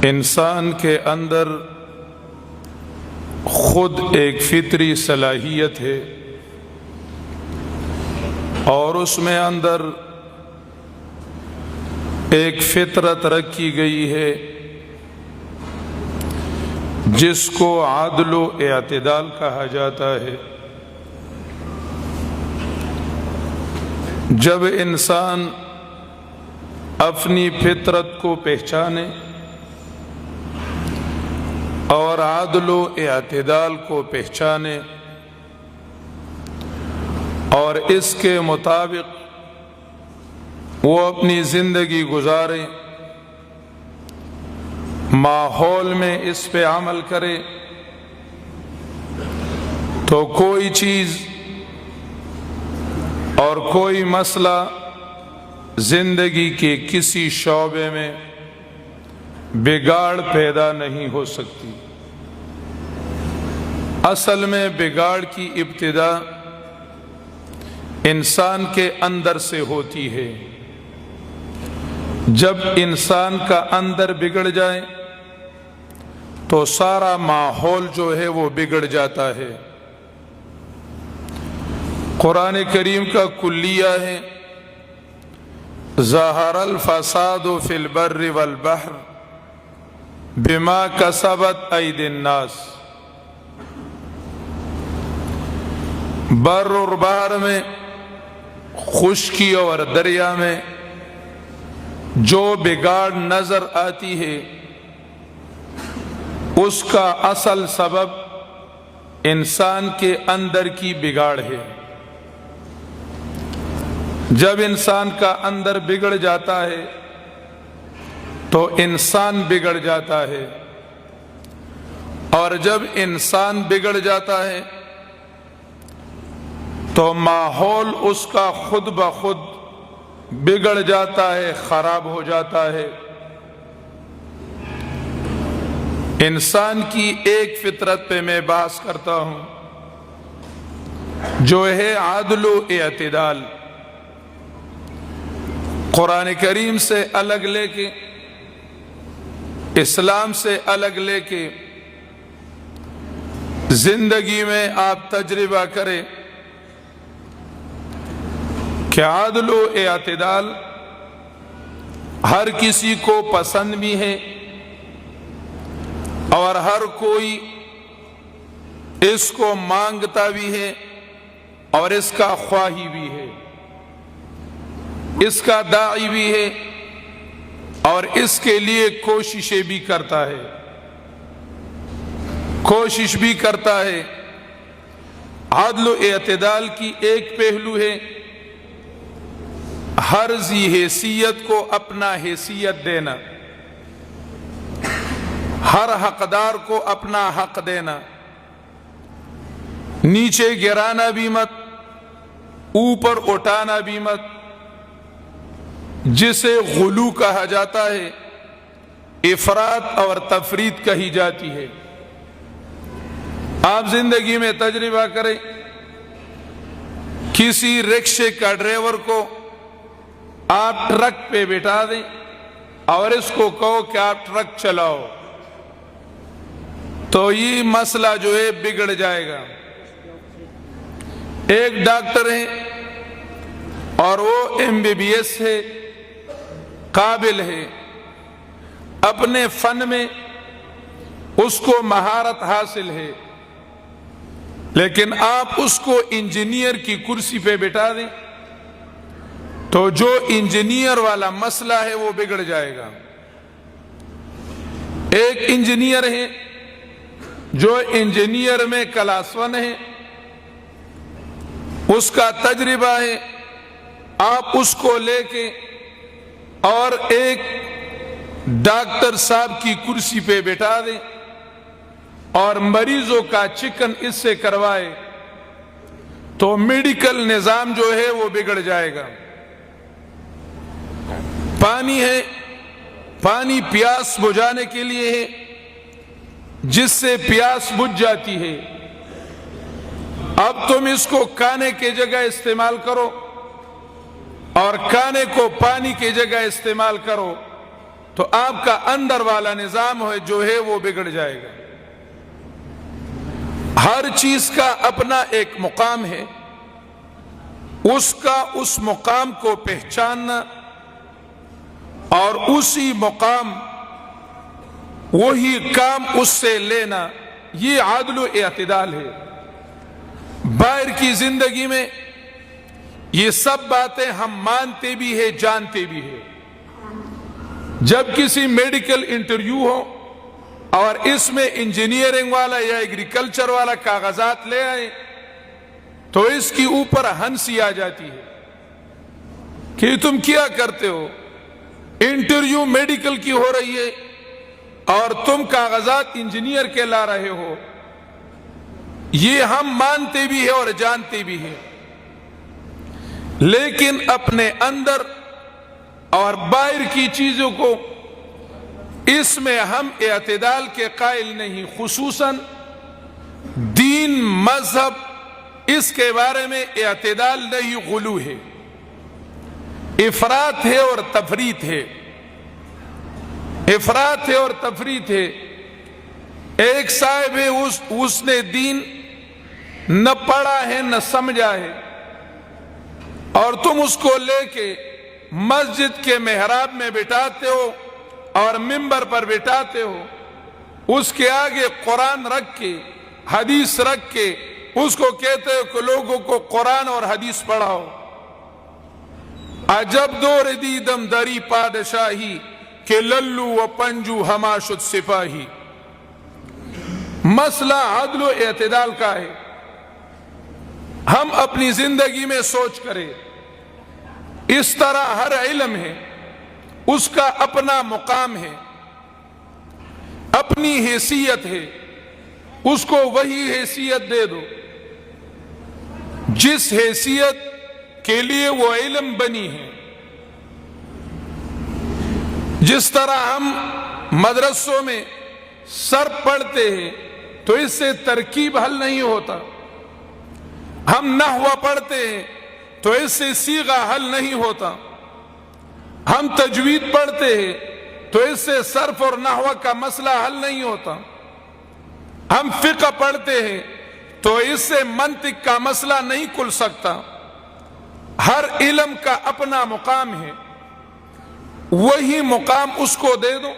انسان کے اندر خود ایک فطری صلاحیت ہے اور اس میں اندر ایک فطرت رکھی گئی ہے جس کو عدل و اعتدال کہا جاتا ہے۔ جب انسان اپنی فطرت کو پہچانے اور عدل و اعتدال کو پہچانے اور اس کے مطابق وہ اپنی زندگی گزارے، ماحول میں اس پہ عمل کرے، تو کوئی چیز اور کوئی مسئلہ زندگی کے کسی شعبے میں بگاڑ پیدا نہیں ہو سکتی۔ اصل میں بگاڑ کی ابتدا انسان کے اندر سے ہوتی ہے۔ جب انسان کا اندر بگڑ جائے تو سارا ماحول جو ہے وہ بگڑ جاتا ہے۔ قرآن کریم کا کلیہ ہے ظہر الفساد فی البر والبحر بما کسبت ایدی الناس۔ بر اور بحر میں، خشکی اور دریا میں جو بگاڑ نظر آتی ہے اس کا اصل سبب انسان کے اندر کی بگاڑ ہے۔ جب انسان کا اندر بگڑ جاتا ہے تو انسان بگڑ جاتا ہے، اور جب انسان بگڑ جاتا ہے تو ماحول اس کا خود بخود بگڑ جاتا ہے، خراب ہو جاتا ہے۔ انسان کی ایک فطرت پہ میں بحث کرتا ہوں جو ہے عدل و اعتدال۔ قرآن کریم سے الگ لے کے، اسلام سے الگ لے کے زندگی میں آپ تجربہ کریں کہ عدل و اعتدال ہر کسی کو پسند بھی ہے اور ہر کوئی اس کو مانگتا بھی ہے اور اس کا خواہی بھی ہے، اس کا داعی بھی ہے اور اس کے لیے کوششیں بھی کرتا ہے، کوشش بھی کرتا ہے۔ عدل و اعتدال کی ایک پہلو ہے ہر ذی حیثیت کو اپنا حیثیت دینا، ہر حقدار کو اپنا حق دینا، نیچے گرانا بھی مت، اوپر اٹھانا بھی مت، جسے غلو کہا جاتا ہے، افراط اور تفریط کہی جاتی ہے۔ آپ زندگی میں تجربہ کریں، کسی رکشے کا ڈرائیور کو آپ ٹرک پہ بٹھا دیں اور اس کو کہو کہ آپ ٹرک چلاؤ، تو یہ مسئلہ جو ہے بگڑ جائے گا۔ ایک ڈاکٹر ہے اور وہ MBBS ہے، قابل ہے، اپنے فن میں اس کو مہارت حاصل ہے، لیکن آپ اس کو انجینئر کی کرسی پہ بٹھا دیں تو جو انجینئر والا مسئلہ ہے وہ بگڑ جائے گا۔ ایک انجینئر ہے جو انجینئر میں کلاس 1 ہے، اس کا تجربہ ہے، آپ اس کو لے کے اور ایک ڈاکٹر صاحب کی کرسی پہ بٹھا دیں اور مریضوں کا چکن اس سے کروائے تو میڈیکل نظام جو ہے وہ بگڑ جائے گا۔ پانی ہے، پانی پیاس بجھانے کے لیے ہے، جس سے پیاس بجھ جاتی ہے۔ اب تم اس کو کھانے کی جگہ استعمال کرو اور کھانے کو پانی کی جگہ استعمال کرو تو آپ کا اندر والا نظام جو ہے وہ بگڑ جائے گا۔ ہر چیز کا اپنا ایک مقام ہے، اس مقام کو پہچاننا اور اسی مقام وہی کام اس سے لینا، یہ عدل و اعتدال ہے۔ باہر کی زندگی میں یہ سب باتیں ہم مانتے بھی ہیں، جانتے بھی ہیں۔ جب کسی میڈیکل انٹرویو ہو اور اس میں انجینئرنگ والا یا ایگریکلچر والا کاغذات لے آئے تو اس کی اوپر ہنسی آ جاتی ہے کہ تم کیا کرتے ہو، انٹرویو میڈیکل کی ہو رہی ہے اور تم کاغذات انجینئر کے لا رہے ہو۔ یہ ہم مانتے بھی ہیں اور جانتے بھی ہیں، لیکن اپنے اندر اور باہر کی چیزوں کو اس میں ہم اعتدال کے قائل نہیں، خصوصاً دین، مذہب، اس کے بارے میں اعتدال نہیں، غلو ہے، افراط ہے اور تفریط ہے، افراط ہے اور تفریط ہے۔ ایک صاحب ہے، اس نے دین نہ پڑھا ہے نہ سمجھا ہے، اور تم اس کو لے کے مسجد کے محراب میں بٹھاتے ہو اور منبر پر بٹھاتے ہو، اس کے آگے قرآن رکھ کے، حدیث رکھ کے اس کو کہتے ہو کہ لوگوں کو قرآن اور حدیث پڑھاؤ۔ عجب دور دیدم دری پادشاہی کہ للو و پنجو ہما شد سپاہی۔ مسئلہ عدل و اعتدال کا ہے۔ ہم اپنی زندگی میں سوچ کریں، اس طرح ہر علم ہے، اس کا اپنا مقام ہے، اپنی حیثیت ہے، اس کو وہی حیثیت دے دو جس حیثیت کے لیے وہ علم بنی ہے۔ جس طرح ہم مدرسوں میں صرف پڑھتے ہیں تو اس سے ترکیب حل نہیں ہوتا، ہم نحو پڑھتے ہیں تو اس سے صیغہ حل نہیں ہوتا، ہم تجوید پڑھتے ہیں تو اس سے صرف اور نحو کا مسئلہ حل نہیں ہوتا، ہم فقہ پڑھتے ہیں تو اس سے منطق کا مسئلہ نہیں کھل سکتا۔ ہر علم کا اپنا مقام ہے، وہی مقام اس کو دے دو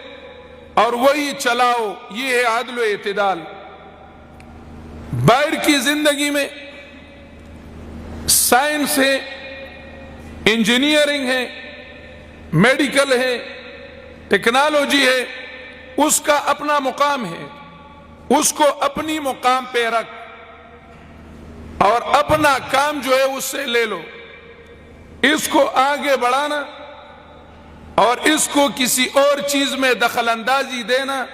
اور وہی چلاؤ، یہ ہے عدل و اعتدال۔ باہر کی زندگی میں سائنس ہے، انجینئرنگ ہے، میڈیکل ہے، ٹیکنالوجی ہے، اس کا اپنا مقام ہے، اس کو اپنی مقام پہ رکھ اور اپنا کام جو ہے اس سے لے لو۔ اس کو آگے بڑھانا اور اس کو کسی اور چیز میں دخل اندازی دینا،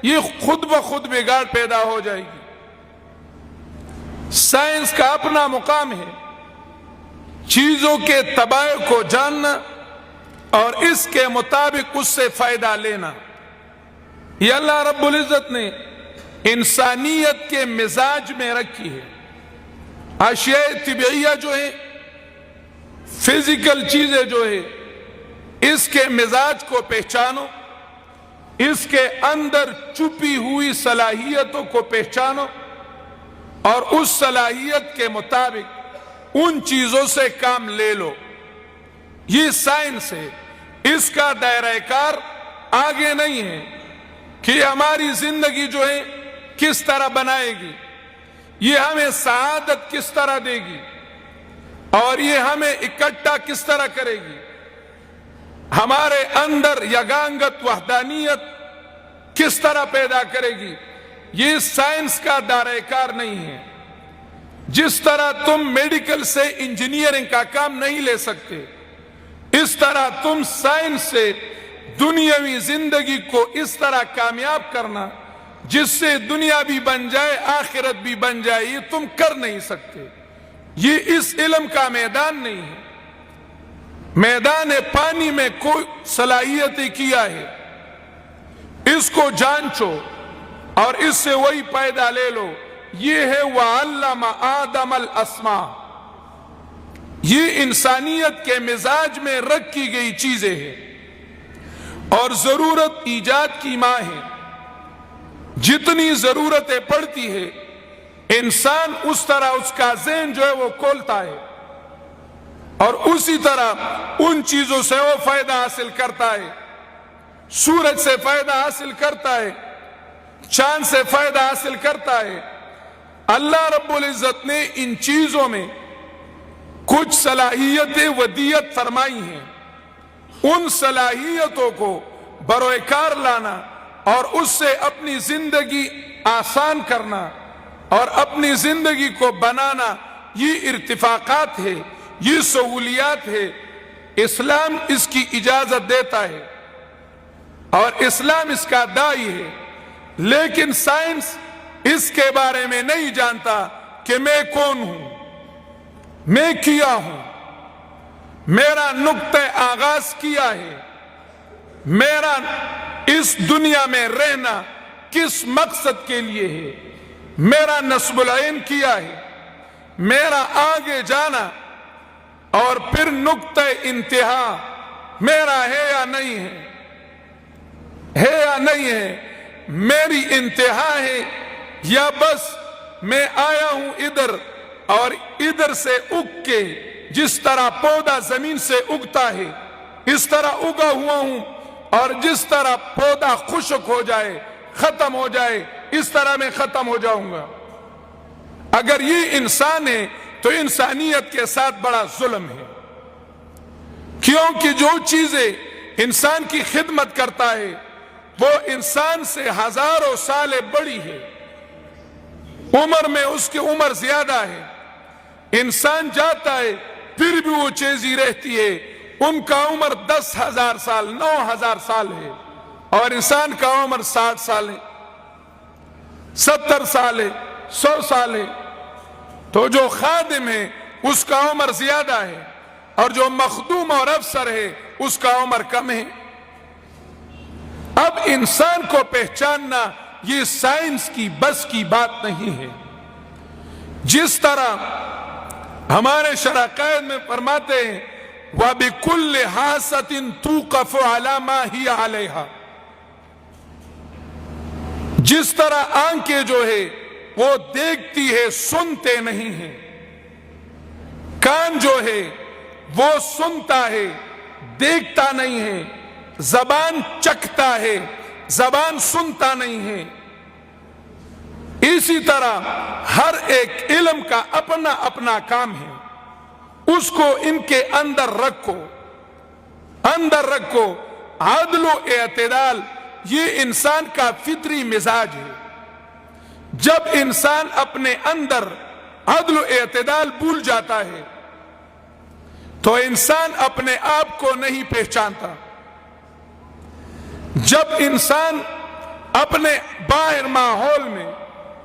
یہ خود بخود بگاڑ پیدا ہو جائے گی۔ سائنس کا اپنا مقام ہے، چیزوں کے طبائع کو جاننا اور اس کے مطابق اس سے فائدہ لینا۔ یہ اللہ رب العزت نے انسانیت کے مزاج میں رکھی ہے۔ اشیاء طبیعیہ جو ہے، فزیکل چیزیں جو ہے، اس کے مزاج کو پہچانو، اس کے اندر چھپی ہوئی صلاحیتوں کو پہچانو اور اس صلاحیت کے مطابق ان چیزوں سے کام لے لو۔ یہ سائنس ہے، اس کا دائرہ کار آگے نہیں ہے کہ ہماری زندگی جو ہے کس طرح بنائے گی، یہ ہمیں سعادت کس طرح دے گی اور یہ ہمیں اکٹھا کس طرح کرے گی، ہمارے اندر یگانگت وحدانیت کس طرح پیدا کرے گی، یہ سائنس کا دائرہ کار نہیں ہے۔ جس طرح تم میڈیکل سے انجینئرنگ کا کام نہیں لے سکتے، اس طرح تم سائنس سے دنیاوی زندگی کو اس طرح کامیاب کرنا جس سے دنیا بھی بن جائے، آخرت بھی بن جائے، یہ تم کر نہیں سکتے۔ یہ اس علم کا میدان نہیں ہے۔ میدان پانی میں کوئی صلاحیت کیا ہے، اس کو جانچو اور اس سے وہی پیدا لے لو۔ یہ ہے وَعَلَّمَ آدَمَ الْأَسْمَاءَ، یہ انسانیت کے مزاج میں رکھی گئی چیزیں ہیں۔ اور ضرورت ایجاد کی ماں ہے. جتنی ضرورتیں پڑتی ہے انسان اس طرح اس کا ذہن جو ہے وہ کھولتا ہے اور اسی طرح ان چیزوں سے وہ فائدہ حاصل کرتا ہے. سورج سے فائدہ حاصل کرتا ہے, چاند سے فائدہ حاصل کرتا ہے. اللہ رب العزت نے ان چیزوں میں کچھ صلاحیتیں ودیت فرمائی ہیں. ان صلاحیتوں کو بروئے کار لانا اور اس سے اپنی زندگی آسان کرنا اور اپنی زندگی کو بنانا, یہ ارتفاقات ہے, یہ سہولیات ہے. اسلام اس کی اجازت دیتا ہے اور اسلام اس کا داعی ہے. لیکن سائنس اس کے بارے میں نہیں جانتا کہ میں کون ہوں, میں کیا ہوں, میرا نقطہ آغاز کیا ہے, میرا اس دنیا میں رہنا کس مقصد کے لیے ہے, میرا نصب العین کیا ہے, میرا آگے جانا اور پھر نقطہ انتہا میرا ہے یا نہیں ہے, ہے یا نہیں ہے, میری انتہا ہے یا بس میں آیا ہوں ادھر اور ادھر سے اگ کے جس طرح پودا زمین سے اگتا ہے اس طرح اگا ہوا ہوں اور جس طرح پودا خشک ہو جائے ختم ہو جائے اس طرح میں ختم ہو جاؤں گا. اگر یہ انسان ہے تو انسانیت کے ساتھ بڑا ظلم ہے, کیونکہ جو چیزیں انسان کی خدمت کرتا ہے وہ انسان سے ہزاروں سال بڑی ہے, عمر میں اس کی عمر زیادہ ہے. انسان جاتا ہے پھر بھی وہ چیز ہی رہتی ہے, ان کا عمر 10,000 سال 9,000 سال ہے اور انسان کا عمر 60 سال ہے, 70 سال ہے, 100 سال ہے. تو جو خادم ہے اس کا عمر زیادہ ہے اور جو مخدوم اور افسر ہے اس کا عمر کم ہے. اب انسان کو پہچاننا یہ سائنس کی بس کی بات نہیں ہے. جس طرح ہمارے شرع قائد میں فرماتے ہیں وَبِكُلِّ حَاسَةٍ تُوقَفُ عَلَى مَا هِيَ عَلَيْهَا, جس طرح آنکھیں جو ہے وہ دیکھتی ہے سنتے نہیں ہیں, کان جو ہے وہ سنتا ہے دیکھتا نہیں ہے, زبان چکھتا ہے زبان سنتا نہیں ہے. اسی طرح ہر ایک علم کا اپنا اپنا کام ہے, اس کو ان کے اندر رکھو, اندر رکھو. عدل و اعتدال یہ انسان کا فطری مزاج ہے. جب انسان اپنے اندر عدل و اعتدال بھول جاتا ہے تو انسان اپنے آپ کو نہیں پہچانتا. جب انسان اپنے باہر ماحول میں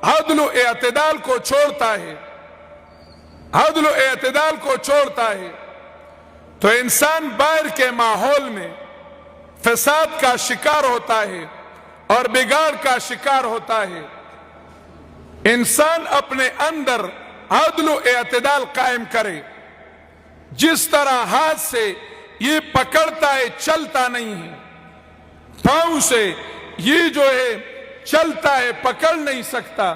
عدل و اعتدال کو چھوڑتا ہے, عدل و اعتدال کو چھوڑتا ہے تو انسان باہر کے ماحول میں فساد کا شکار ہوتا ہے اور بگاڑ کا شکار ہوتا ہے. انسان اپنے اندر عدل و اعتدال قائم کرے. جس طرح ہاتھ سے یہ پکڑتا ہے چلتا نہیں ہے, پاؤں سے یہ جو ہے چلتا ہے پکڑ نہیں سکتا,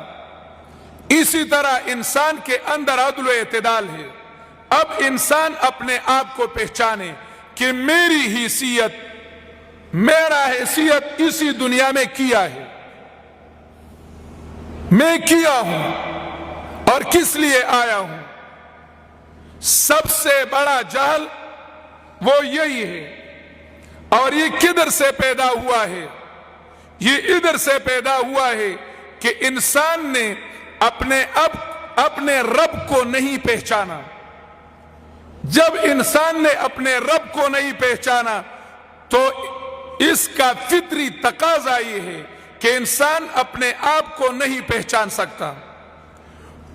اسی طرح انسان کے اندر عدل و اعتدال ہے. اب انسان اپنے آپ کو پہچانے کہ میری حیثیت, میرا حیثیت اسی دنیا میں کیا ہے, میں کیا ہوں اور کس لیے آیا ہوں. سب سے بڑا جہل وہ یہی ہے, اور یہ کدھر سے پیدا ہوا ہے؟ یہ ادھر سے پیدا ہوا ہے کہ انسان نے اپنے رب کو نہیں پہچانا. جب انسان نے اپنے رب کو نہیں پہچانا تو اس کا فطری تقاضا یہ ہے کہ انسان اپنے آپ کو نہیں پہچان سکتا.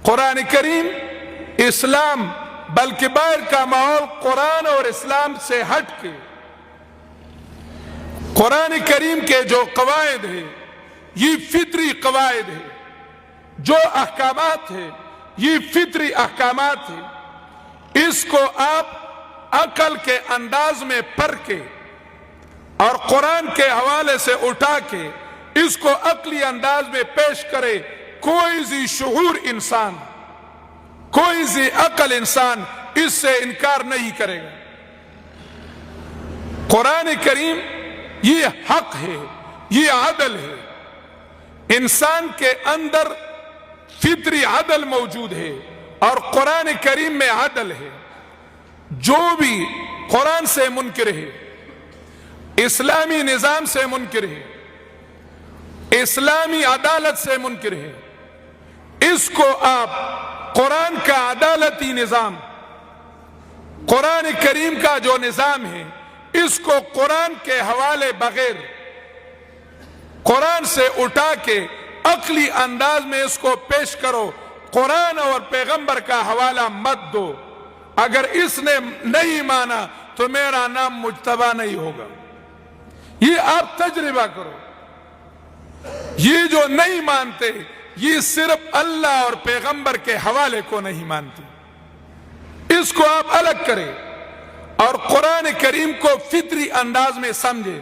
قرآن کریم اسلام بلکہ باہر کا ماحول قرآن اور اسلام سے ہٹ کے قرآن کریم کے جو قواعد ہیں یہ فطری قواعد ہیں, جو احکامات ہیں یہ فطری احکامات ہیں. اس کو آپ عقل کے انداز میں پڑھ کے اور قرآن کے حوالے سے اٹھا کے اس کو عقلی انداز میں پیش کرے، کوئی ذی شعور انسان، کوئی ذی عقل انسان اس سے انکار نہیں کرے گا۔ قرآن کریم یہ حق ہے، یہ عدل ہے، انسان کے اندر فطری عدل موجود ہے اور قرآن کریم میں عدل ہے۔ جو بھی قرآن سے منکر ہے، اسلامی نظام سے منکر ہے، اسلامی عدالت سے منکر ہے، اس کو آپ قرآن کا عدالتی نظام، قرآن کریم کا جو نظام ہے، اس کو قرآن کے حوالے بغیر قرآن سے اٹھا کے عقلی انداز میں اس کو پیش کرو، قرآن اور پیغمبر کا حوالہ مت دو۔ اگر اس نے نہیں مانا تو میرا نام مجتبی نہیں ہوگا۔ یہ آپ تجربہ کرو۔ یہ جو نہیں مانتے، یہ صرف اللہ اور پیغمبر کے حوالے کو نہیں مانتے، اس کو آپ الگ کریں اور قرآن کریم کو فطری انداز میں سمجھے۔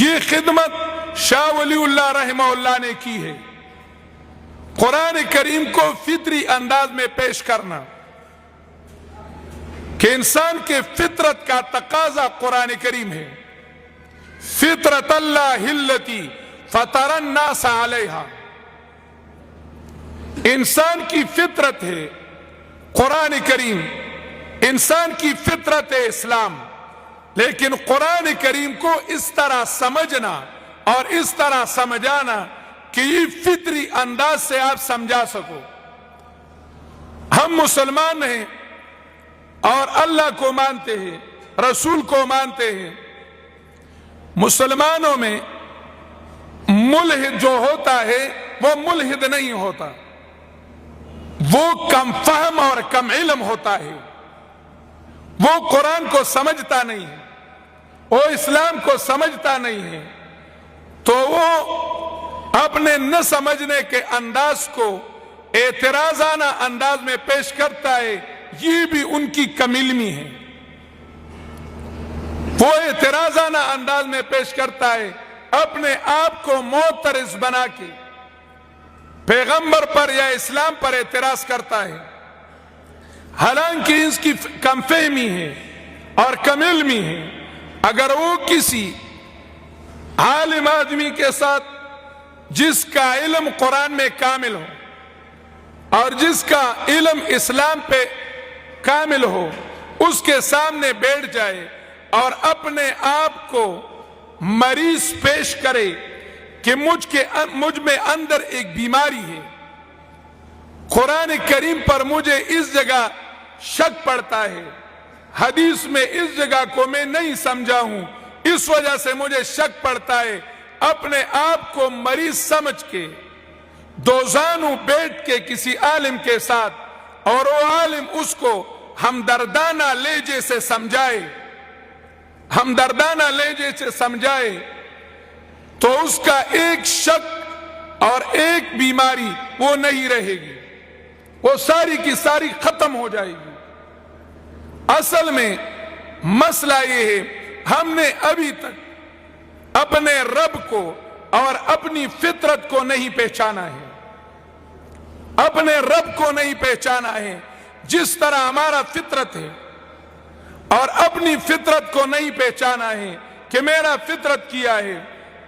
یہ خدمت شاہ ولی اللہ رحمہ اللہ نے کی ہے، قرآن کریم کو فطری انداز میں پیش کرنا، کہ انسان کے فطرت کا تقاضا قرآن کریم ہے۔ فطرت اللہ التی فطر الناس علیہا، انسان کی فطرت ہے قرآن کریم، انسان کی فطرت ہے اسلام، لیکن قرآن کریم کو اس طرح سمجھنا اور اس طرح سمجھانا کہ یہ فطری انداز سے آپ سمجھا سکو۔ ہم مسلمان ہیں اور اللہ کو مانتے ہیں، رسول کو مانتے ہیں۔ مسلمانوں میں ملحد جو ہوتا ہے وہ ملحد نہیں ہوتا، وہ کم فہم اور کم علم ہوتا ہے، وہ قرآن کو سمجھتا نہیں ہے، وہ اسلام کو سمجھتا نہیں ہے، تو وہ اپنے نہ سمجھنے کے انداز کو اعتراضانہ انداز میں پیش کرتا ہے۔ یہ بھی ان کی کم علمی ہے، وہ اعتراضانہ انداز میں پیش کرتا ہے، اپنے آپ کو معترض بنا کے پیغمبر پر یا اسلام پر اعتراض کرتا ہے، حالانکہ اس کی کم فہمی ہے اور کم علمی ہے۔ اگر وہ کسی عالم آدمی کے ساتھ جس کا علم قرآن میں کامل ہو اور جس کا علم اسلام پہ کامل ہو، اس کے سامنے بیٹھ جائے اور اپنے آپ کو مریض پیش کرے کہ مجھ میں اندر ایک بیماری ہے، قرآن کریم پر مجھے اس جگہ شک پڑتا ہے، حدیث میں اس جگہ کو میں نہیں سمجھا ہوں، اس وجہ سے مجھے شک پڑتا ہے، اپنے آپ کو مریض سمجھ کے دوزانوں بیٹھ کے کسی عالم کے ساتھ، اور وہ عالم اس کو ہمدردانہ لہجے سے سمجھائے، ہمدردانہ لہجے سے سمجھائے، تو اس کا ایک شک اور ایک بیماری وہ نہیں رہے گی، وہ ساری کی ساری ختم ہو جائے گی۔ اصل میں مسئلہ یہ ہے، ہم نے ابھی تک اپنے رب کو اور اپنی فطرت کو نہیں پہچانا ہے، اپنے رب کو نہیں پہچانا ہے جس طرح ہمارا فطرت ہے، اور اپنی فطرت کو نہیں پہچانا ہے کہ میرا فطرت کیا ہے۔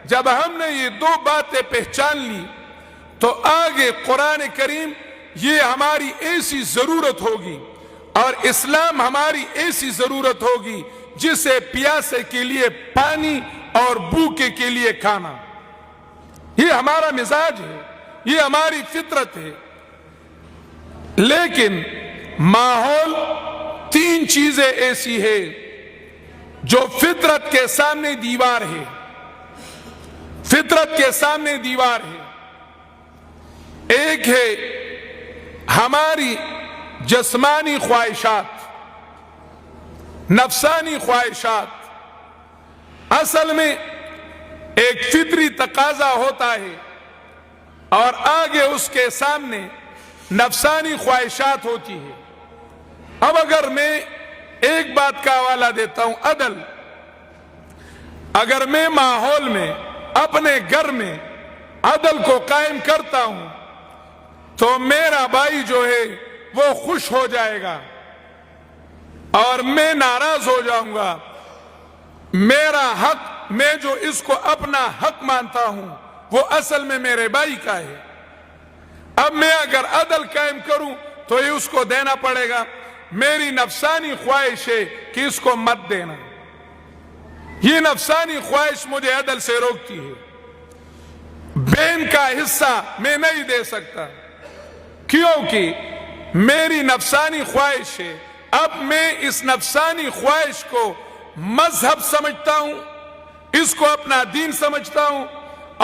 جب ہم نے یہ دو باتیں پہچان لی تو آگے قرآن کریم یہ ہماری ایسی ضرورت ہوگی اور اسلام ہماری ایسی ضرورت ہوگی جسے پیاسے کے لیے پانی اور بھوکے کے لیے کھانا۔ یہ ہمارا مزاج ہے، یہ ہماری فطرت ہے، لیکن ماحول تین چیزیں ایسی ہے جو فطرت کے سامنے دیوار ہے، فطرت کے سامنے دیوار ہے۔ ایک ہے ہماری جسمانی خواہشات، نفسانی خواہشات، اصل میں ایک فطری تقاضا ہوتا ہے اور آگے اس کے سامنے نفسانی خواہشات ہوتی ہے۔ اب اگر میں ایک بات کا حوالہ دیتا ہوں، عدل، اگر میں ماحول میں اپنے گھر میں عدل کو قائم کرتا ہوں تو میرا بھائی جو ہے وہ خوش ہو جائے گا اور میں ناراض ہو جاؤں گا. میرا حق، میں جو اس کو اپنا حق مانتا ہوں وہ اصل میں میرے بھائی کا ہے. اب میں اگر عدل قائم کروں تو یہ اس کو دینا پڑے گا. میری نفسانی خواہش ہے کہ اس کو مت دینا. یہ نفسانی خواہش مجھے عدل سے روکتی ہے. بہن کا حصہ میں نہیں دے سکتا کیونکہ میری نفسانی خواہش ہے. اب میں اس نفسانی خواہش کو مذہب سمجھتا ہوں، اس کو اپنا دین سمجھتا ہوں،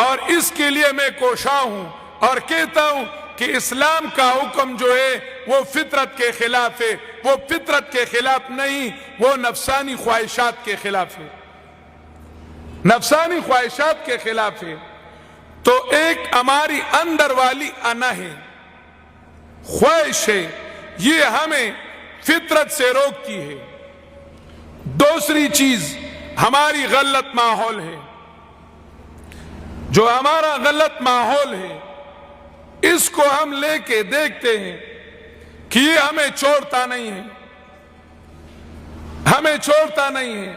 اور اس کے لیے میں کوشاں ہوں اور کہتا ہوں کہ اسلام کا حکم جو ہے وہ فطرت کے خلاف ہے. وہ فطرت کے خلاف نہیں، وہ نفسانی خواہشات کے خلاف ہے. نفسانی خواہشات کے خلاف ہے. تو ایک ہماری اندر والی انا ہے، خواہش ہے، یہ ہمیں فطرت سے روکتی ہے. دوسری چیز ہماری غلط ماحول ہے. جو ہمارا غلط ماحول ہے اس کو ہم لے کے دیکھتے ہیں کہ یہ ہمیں چھوڑتا نہیں ہے، ہمیں چھوڑتا نہیں ہے.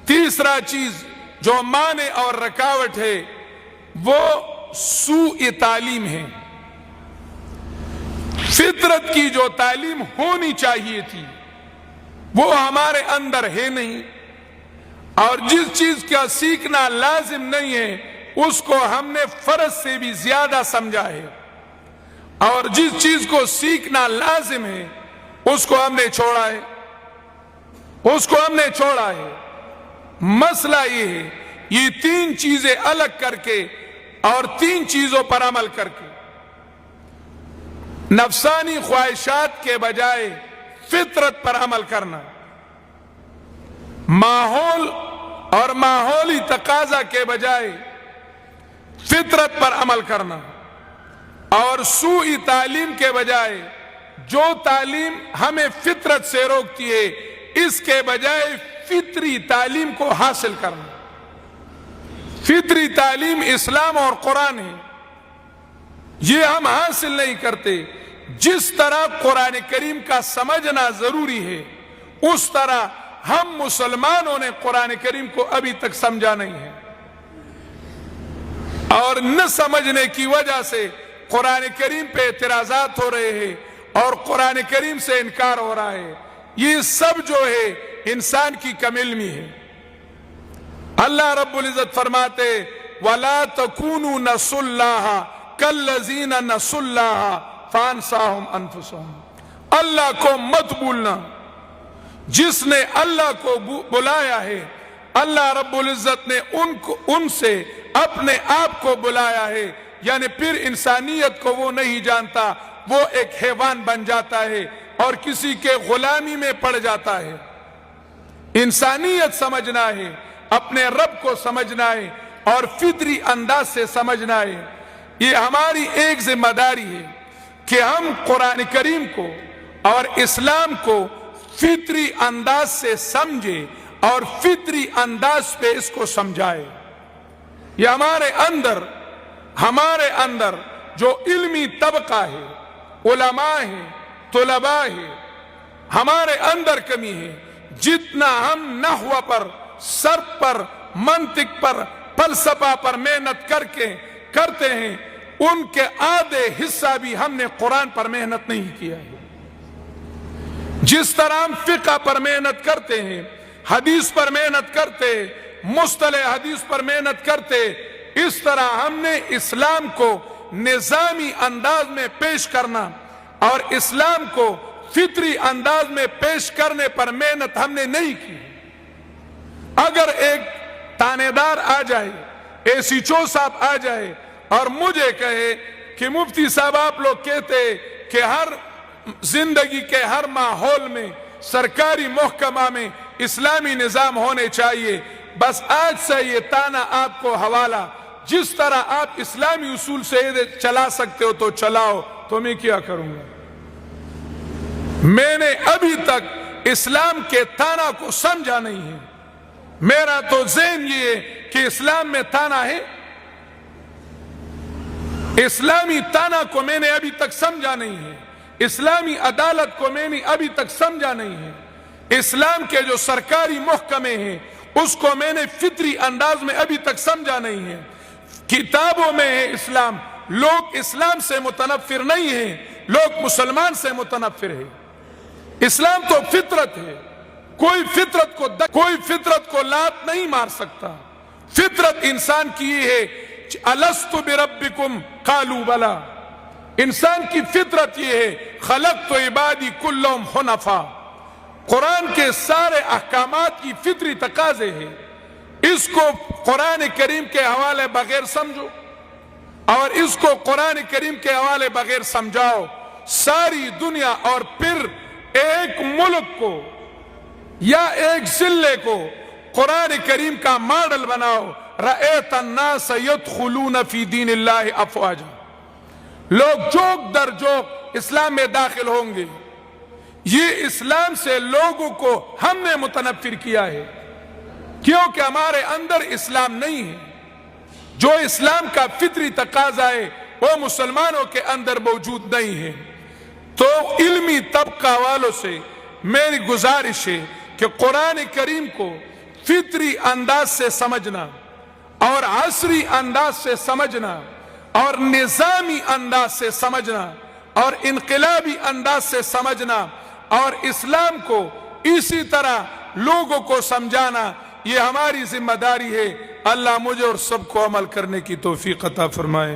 تیسرا چیز جو مانع اور رکاوٹ ہے وہ سوء تعلیم ہے. فطرت کی جو تعلیم ہونی چاہیے تھی وہ ہمارے اندر ہے نہیں، اور جس چیز کا سیکھنا لازم نہیں ہے اس کو ہم نے فرض سے بھی زیادہ سمجھا ہے، اور جس چیز کو سیکھنا لازم ہے اس کو ہم نے چھوڑا ہے، اس کو ہم نے چھوڑا ہے. مسئلہ یہ ہے، یہ تین چیزیں الگ کر کے اور تین چیزوں پر عمل کر کے نفسانی خواہشات کے بجائے فطرت پر عمل کرنا، ماحول اور ماحولی تقاضا کے بجائے فطرت پر عمل کرنا، اور سوء تعلیم کے بجائے جو تعلیم ہمیں فطرت سے روکتی ہے اس کے بجائے فطری تعلیم کو حاصل کرنا. فطری تعلیم اسلام اور قرآن ہے، یہ ہم حاصل نہیں کرتے. جس طرح قرآن کریم کا سمجھنا ضروری ہے اس طرح ہم مسلمانوں نے قرآن کریم کو ابھی تک سمجھا نہیں ہے، اور نہ سمجھنے کی وجہ سے قرآن کریم پہ اعتراضات ہو رہے ہیں اور قرآن کریم سے انکار ہو رہا ہے. یہ سب جو ہے انسان کی کم علمی ہے. اللہ رب العزت فرماتے وَلَا تَكُونُوا نَسُوا اللَّهَ كَالَّذِينَ نَسُوا اللَّهَ فَأَنسَاهُمْ أَنفُسَهُمْ. اللہ کو مت بھولنا، جس نے اللہ کو بلایا ہے اللہ رب العزت نے ان سے اپنے آپ کو بلایا ہے. یعنی پھر انسانیت کو وہ نہیں جانتا، وہ ایک حیوان بن جاتا ہے اور کسی کے غلامی میں پڑ جاتا ہے. انسانیت سمجھنا ہے، اپنے رب کو سمجھنا ہے اور فطری انداز سے سمجھنا ہے. یہ ہماری ایک ذمہ داری ہے کہ ہم قرآن کریم کو اور اسلام کو فطری انداز سے سمجھے اور فطری انداز پہ اس کو سمجھائے. یہ ہمارے اندر جو علمی طبقہ ہے، علماء ہے، طلباء ہے، ہمارے اندر کمی ہے. جتنا ہم نحو پر، صرف پر، منطق پر، فلسفہ پر محنت کرتے ہیں ان کے آدھے حصہ بھی ہم نے قرآن پر محنت نہیں کیا ہے. جس طرح ہم فقہ پر محنت کرتے ہیں، حدیث پر محنت کرتے، مصطلح حدیث پر محنت کرتے، اس طرح ہم نے اسلام کو نظامی انداز میں پیش کرنا اور اسلام کو فطری انداز میں پیش کرنے پر محنت ہم نے نہیں کی. اگر ایک تانے دار آ جائے، ایسیچو صاحب آ جائے اور مجھے کہے کہ مفتی صاحب آپ لوگ کہتے کہ ہر زندگی کے ہر ماحول میں، سرکاری محکمہ میں اسلامی نظام ہونے چاہیے، بس آج سے یہ تانا آپ کو حوالہ، جس طرح آپ اسلامی اصول سے چلا سکتے ہو تو چلاؤ. تو میں کیا کروں گا؟ میں نے ابھی تک اسلام کے تانا کو سمجھا نہیں ہے. میرا تو ذہن یہ ہے کہ اسلام میں تانا ہے، اسلامی تانا کو میں نے ابھی تک سمجھا نہیں ہے، اسلامی عدالت کو میں نے ابھی تک سمجھا نہیں ہے، اسلام کے جو سرکاری محکمے ہیں اس کو میں نے فطری انداز میں ابھی تک سمجھا نہیں ہے۔ کتابوں میں ہے اسلام، لوگ اسلام سے متنفر نہیں ہیں، لوگ مسلمان سے متنفر ہیں۔ اسلام تو فطرت ہے، کوئی فطرت کو لات نہیں مار سکتا۔ فطرت انسان کی یہ ہے، الست بربکم قالوا بلا، انسان کی فطرت یہ ہے، خلقت عبادی کلہم حنفاء۔ قرآن کے سارے احکامات کی فطری تقاضے ہیں، اس کو قرآن کریم کے حوالے بغیر سمجھو اور اس کو قرآن کریم کے حوالے بغیر سمجھاؤ، ساری دنیا اور پھر ایک ملک کو یا ایک ضلع کو قرآن کریم کا ماڈل بناؤ، رأیت الناس یدخلون فی دین اللہ افواجا، لوگ جوک در جوک اسلام میں داخل ہوں گے۔ یہ اسلام سے لوگوں کو ہم نے متنفر کیا ہے، کیونکہ ہمارے اندر اسلام نہیں ہے۔ جو اسلام کا فطری تقاضا ہے وہ مسلمانوں کے اندر موجود نہیں ہے۔ تو علمی طبقہ والوں سے میری گزارش ہے کہ قرآن کریم کو فطری انداز سے سمجھنا اور عصری انداز سے سمجھنا اور نظامی انداز سے سمجھنا اور انقلابی انداز سے سمجھنا اور اسلام کو اسی طرح لوگوں کو سمجھانا، یہ ہماری ذمہ داری ہے۔ اللہ مجھے اور سب کو عمل کرنے کی توفیق عطا فرمائے۔